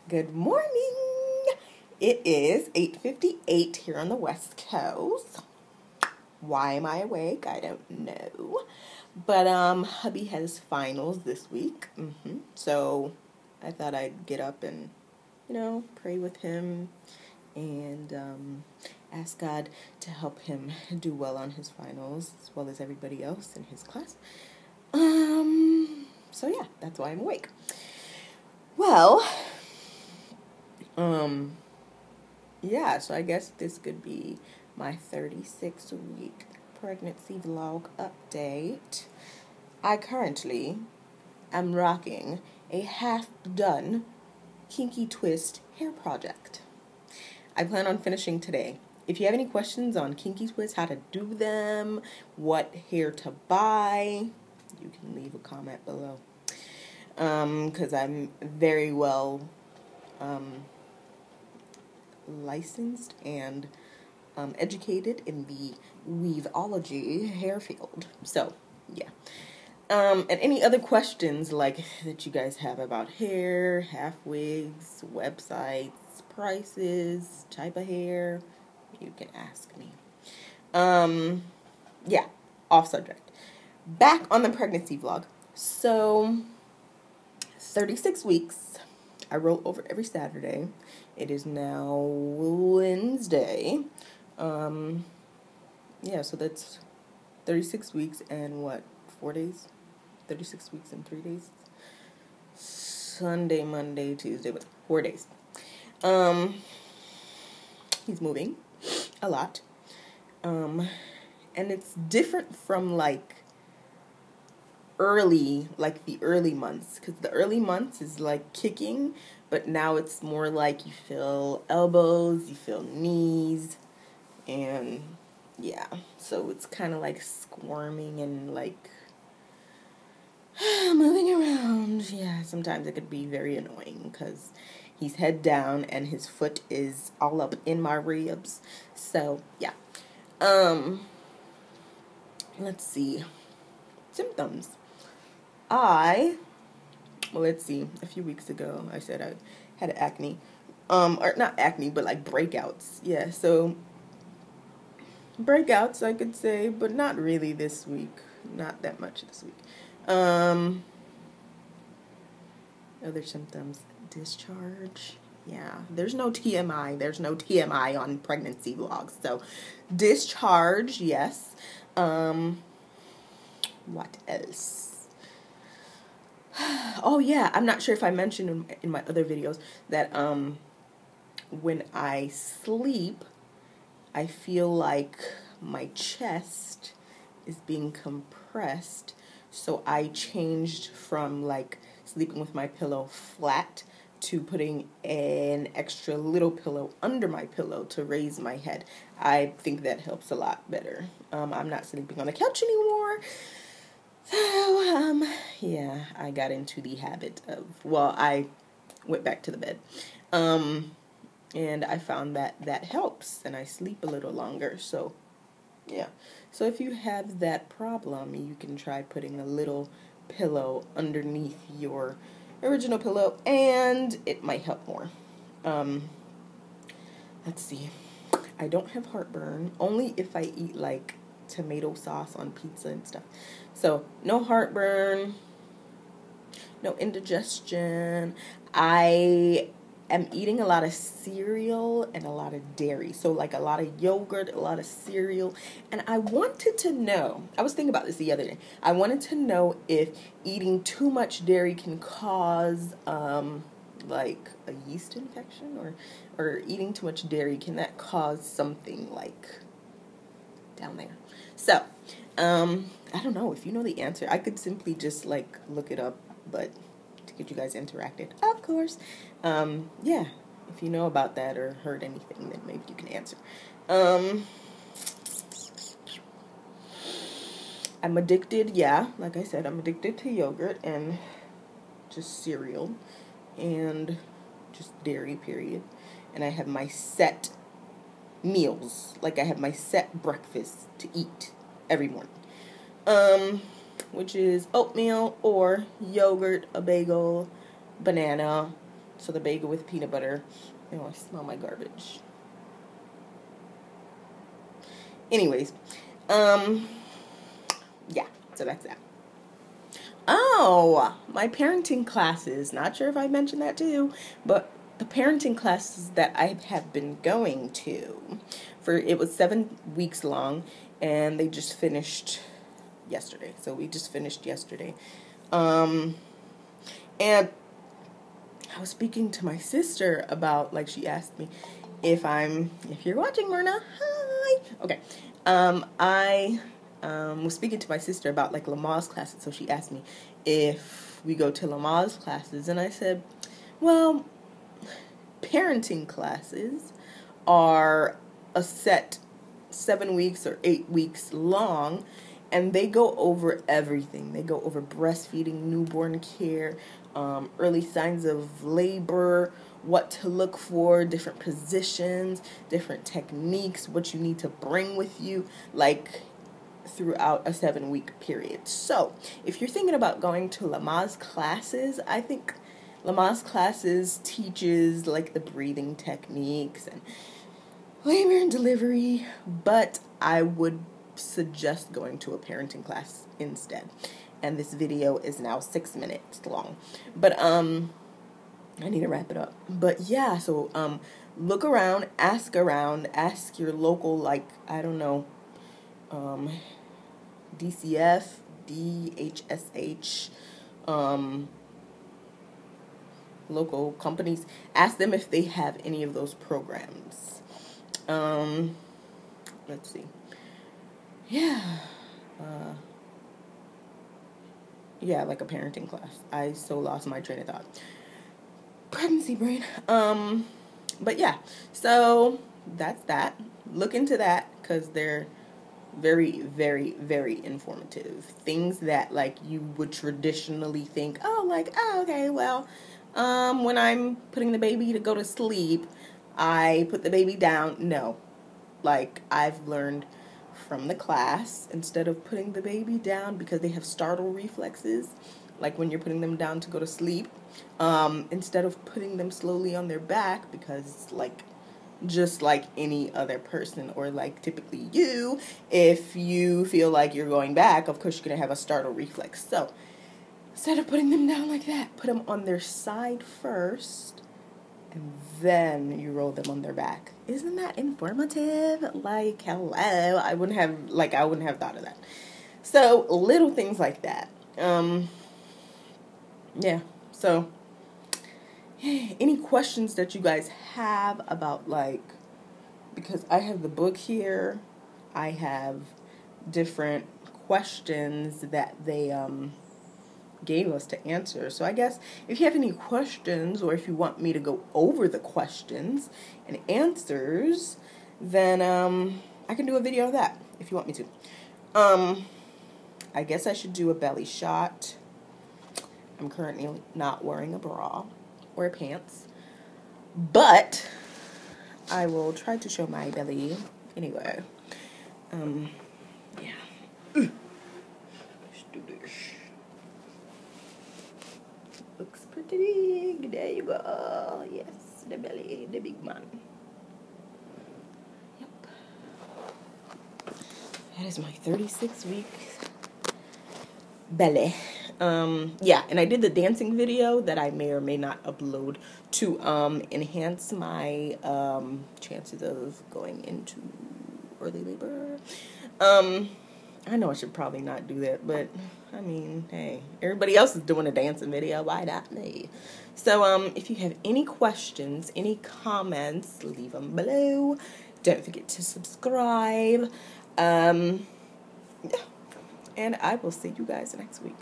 Good morning. It is 8:58 here on the West Coast. Why am I awake? I don't know. But hubby has finals this week. So I thought I'd get up and, pray with him and ask God to help him do well on his finals as well as everybody else in his class. So yeah, that's why I'm awake. Well, yeah, so I guess this could be my 36-week pregnancy vlog update. I currently am rocking a half-done Kinky Twist hair project. I plan on finishing today. If you have any questions on Kinky Twist, how to do them, what hair to buy, you can leave a comment below. Because I'm very well licensed and educated in the weaveology hair field. So, yeah. And any other questions like that you guys have about hair, half wigs, websites, prices, type of hair, you can ask me. Yeah, off subject. Back on the pregnancy vlog. So, 36 weeks. I roll over every Saturday. It is now Wednesday. Yeah, so that's 36 weeks and 4 days? 36 weeks and 3 days? Sunday, Monday, Tuesday, 4 days. He's moving a lot. And it's different from the early months, because the early months is like kicking, but now it's more like you feel elbows, you feel knees, and yeah, so it's kind of like squirming and like moving around. Yeah, sometimes it could be very annoying because he's head down and his foot is all up in my ribs. So yeah, let's see, symptoms. Let's see, a few weeks ago, I said I had acne. Or not acne, but like breakouts. Yeah, so breakouts, I could say, but not really this week. Not that much this week. Other symptoms, discharge. Yeah, there's no TMI. There's no TMI on pregnancy vlogs. So, discharge, yes. What else? Oh yeah, I'm not sure if I mentioned in my other videos that when I sleep, I feel like my chest is being compressed. So I changed from like sleeping with my pillow flat to putting an extra little pillow under my pillow to raise my head. I think that helps a lot better. I'm not sleeping on the couch anymore. So, yeah, I got into the habit of, I went back to the bed, and I found that helps, and I sleep a little longer, so, yeah. So if you have that problem, you can try putting a little pillow underneath your original pillow, and it might help more. Let's see. I don't have heartburn, only if I eat, like, tomato sauce on pizza and stuff. So, no heartburn, no indigestion. I am eating a lot of cereal and a lot of dairy. So, like, a lot of yogurt, a lot of cereal. And I wanted to know, I was thinking about this the other day. I wanted to know if eating too much dairy can cause, like, a yeast infection, or eating too much dairy, can that cause something, like, down there? So, I don't know if you know the answer. I could simply just like look it up, but to get you guys interacted, of course. Yeah, if you know about that or heard anything, then maybe you can answer. I'm addicted, yeah, like I said, I'm addicted to yogurt and just cereal and just dairy, period. And I have my set meals, like I have my set breakfast to eat every morning, which is oatmeal or yogurt, a bagel, banana, So the bagel with peanut butter. Oh, I smell my garbage. Anyways, yeah, so that's that. Oh, my parenting classes. Not sure if I mentioned that too, but the parenting classes that I have been going to, it was 7 weeks long, and they just finished yesterday. So we just finished yesterday. And I was speaking to my sister about, like, she asked me if you're watching, Myrna, hi. Okay. I was speaking to my sister about, like, Lamaze classes. So she asked me if we go to Lamaze classes, and I said, well, parenting classes are a set 7 weeks or 8 weeks long, and they go over everything. They go over breastfeeding, newborn care, early signs of labor, what to look for, different positions, different techniques, what you need to bring with you, like, throughout a 7-week period. So, if you're thinking about going to Lamaze classes, I think Lamaze classes teaches, like, the breathing techniques and labor and delivery, but I would suggest going to a parenting class instead. And this video is now 6 minutes long. But I need to wrap it up. But yeah, so look around, ask your local, like, I don't know, DCF, DHSH, local companies. Ask them if they have any of those programs. Let's see. Yeah. Yeah, like a parenting class. I so lost my train of thought. Pregnancy brain. But yeah. So that's that. Look into that, because they're very, very, very informative. Things that, like, you would traditionally think, okay, well, when I'm putting the baby to go to sleep, I put the baby down. No. Like, I've learned from the class, instead of putting the baby down, because they have startle reflexes, like when you're putting them down to go to sleep, instead of putting them slowly on their back, because, like, just like any other person, or like typically you, if you feel like you're going back, of course you're going to have a startle reflex. So instead of putting them down like that, put them on their side first, and then you roll them on their back. Isn't that informative? Like, hello. I wouldn't have thought of that. So little things like that. Yeah. So any questions that you guys have about, like, because I have the book here, I have different questions that they gave us to answer. So I guess if you have any questions, or if you want me to go over the questions and answers, then I can do a video of that if you want me to. I guess I should do a belly shot. I'm currently not wearing a bra or pants, but I will try to show my belly anyway. Yeah. Let's do this. Looks pretty big. There you go. Yes, the belly, the big man. Yep. That is my 36-week belly. Yeah, and I did the dancing video that I may or may not upload to enhance my chances of going into early labor. I know I should probably not do that, but I mean, hey, everybody else is doing a dancing video, why not me? So if you have any questions, any comments, leave them below. Don't forget to subscribe. Yeah, and I will see you guys next week.